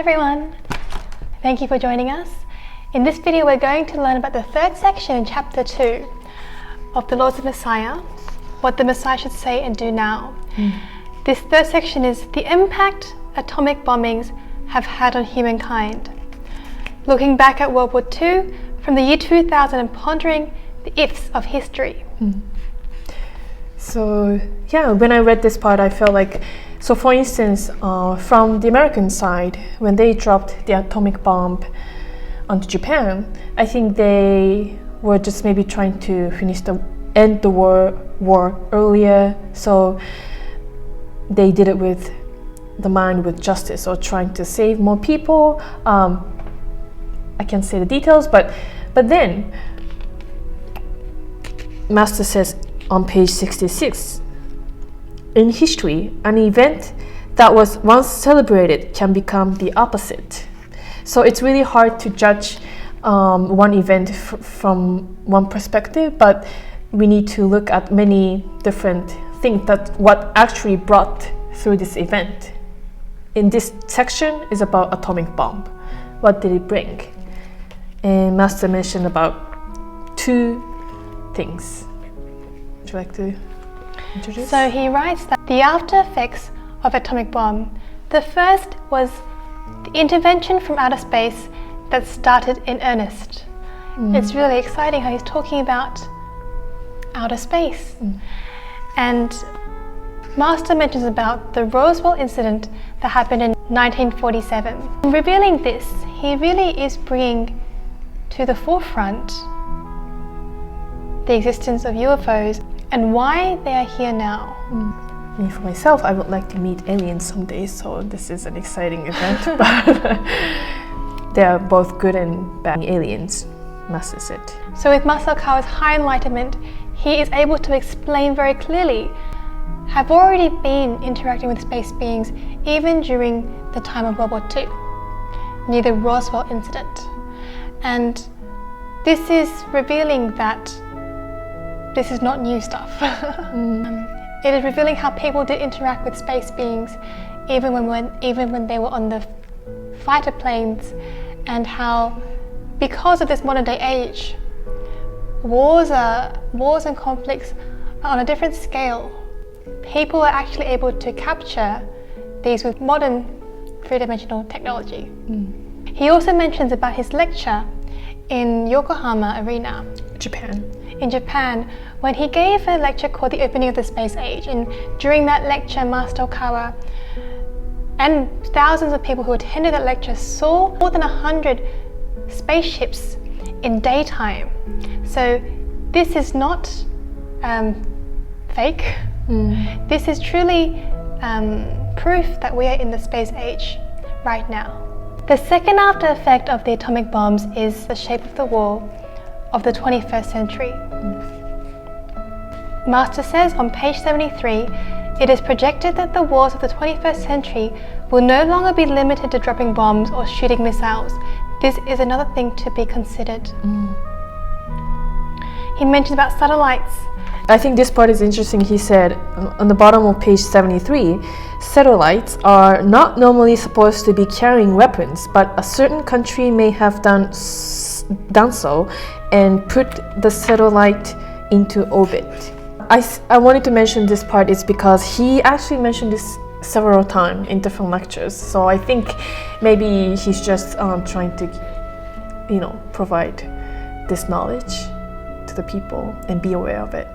everyone! Thank you for joining us. In this video we're going to learn about the third section in chapter 2 of the Laws of Messiah, what the Messiah should say and do now. This third section is the impact atomic bombings have had on humankind. Looking back at World War II from the year 2000 and pondering the ifs of history. So yeah, when I read this part I felt like, so for instance, from the American side, when they dropped the atomic bomb onto Japan, I think they were just maybe trying to end the war earlier, so they did it with the mind with justice, or trying to save more people. I can't say the details, but then Master says on page 66, in history, an event that was once celebrated can become the opposite. So it's really hard to judge one event from one perspective, but we need to look at many different things that what actually brought through this event. In this section is about atomic bomb. What did it bring? And Master mentioned about 2 things. Would you like to introduce? So he writes that the after effects of atomic bomb, the first was the intervention from outer space that started in earnest. It's really exciting how he's talking about outer space. And Master mentions about the Roswell incident that happened in 1947. In revealing this, he really is bringing to the forefront the existence of UFOs and why they are here now. Me, for myself, I would like to meet aliens someday, so this is an exciting event, but they are both good and bad aliens, Master said. So with Master Kawa's high enlightenment, he is able to explain very clearly, have already been interacting with space beings even during the time of World War II, near the Roswell incident. And this is revealing that this is not new stuff. It is revealing how people did interact with space beings even when they were on the fighter planes, and how because of this modern day age, wars and conflicts are on a different scale. People are actually able to capture these with modern three-dimensional technology. He also mentions about his lecture in Yokohama Arena, in Japan, when he gave a lecture called The Opening of the Space Age. And during that lecture, Master Okawa and thousands of people who attended that lecture saw more than 100 spaceships in daytime. So this is not fake. This is truly proof that we are in the space age right now. The second after effect of the atomic bombs is the shape of the war of the 21st century. Master says on page 73, it is projected that the wars of the 21st century will no longer be limited to dropping bombs or shooting missiles. This is another thing to be considered. He mentions about satellites. I think this part is interesting. He said on the bottom of page 73, satellites are not normally supposed to be carrying weapons, but a certain country may have done so and put the satellite into orbit. I wanted to mention this part is because he actually mentioned this several times in different lectures. So I think maybe he's just trying to, provide this knowledge to the people and be aware of it.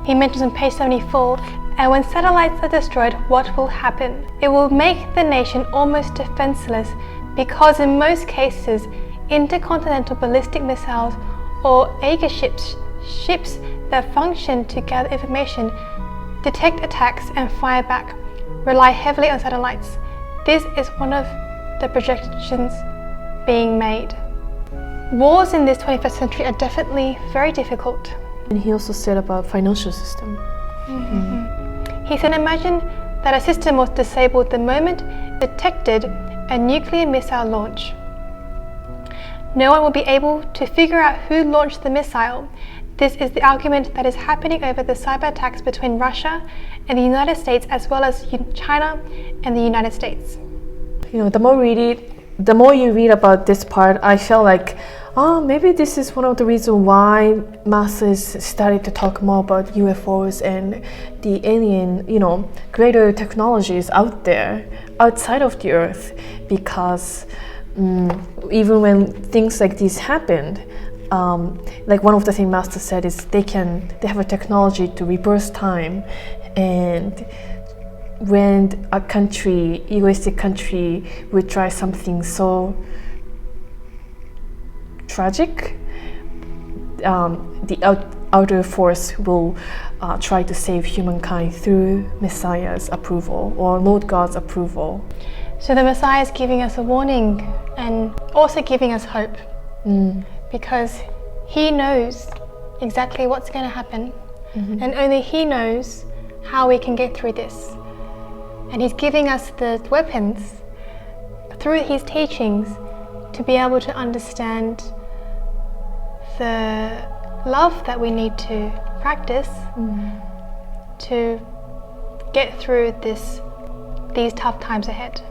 He mentions on page 74, and when satellites are destroyed, what will happen? It will make the nation almost defenseless, because in most cases, intercontinental ballistic missiles or Aegis ships that function to gather information, detect attacks and fire back, rely heavily on satellites. This is one of the projections being made. Wars in this 21st century are definitely very difficult. And he also said about financial system. He said, imagine that a system was disabled the moment it detected a nuclear missile launch. No one will be able to figure out who launched the missile. This is the argument that is happening over the cyber attacks between Russia and the United States, as well as China and the United States. the more you read about this part, I felt like, oh, maybe this is one of the reasons why masses started to talk more about UFOs and the alien, greater technologies out there, outside of the Earth, because even when things like this happened, like one of the things Master said is they have a technology to reverse time, and when a egoistic country would try something so tragic, the outer force will try to save humankind through Messiah's approval or Lord God's approval. So the Messiah is giving us a warning and also giving us hope, because he knows exactly what's going to happen, and only he knows how we can get through this. And he's giving us the weapons through his teachings to be able to understand the love that we need to practice to get through these tough times ahead.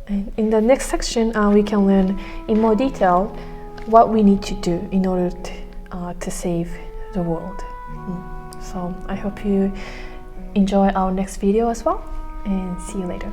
And in the next section, we can learn in more detail what we need to do in order to save the world. So I hope you enjoy our next video as well, and see you later.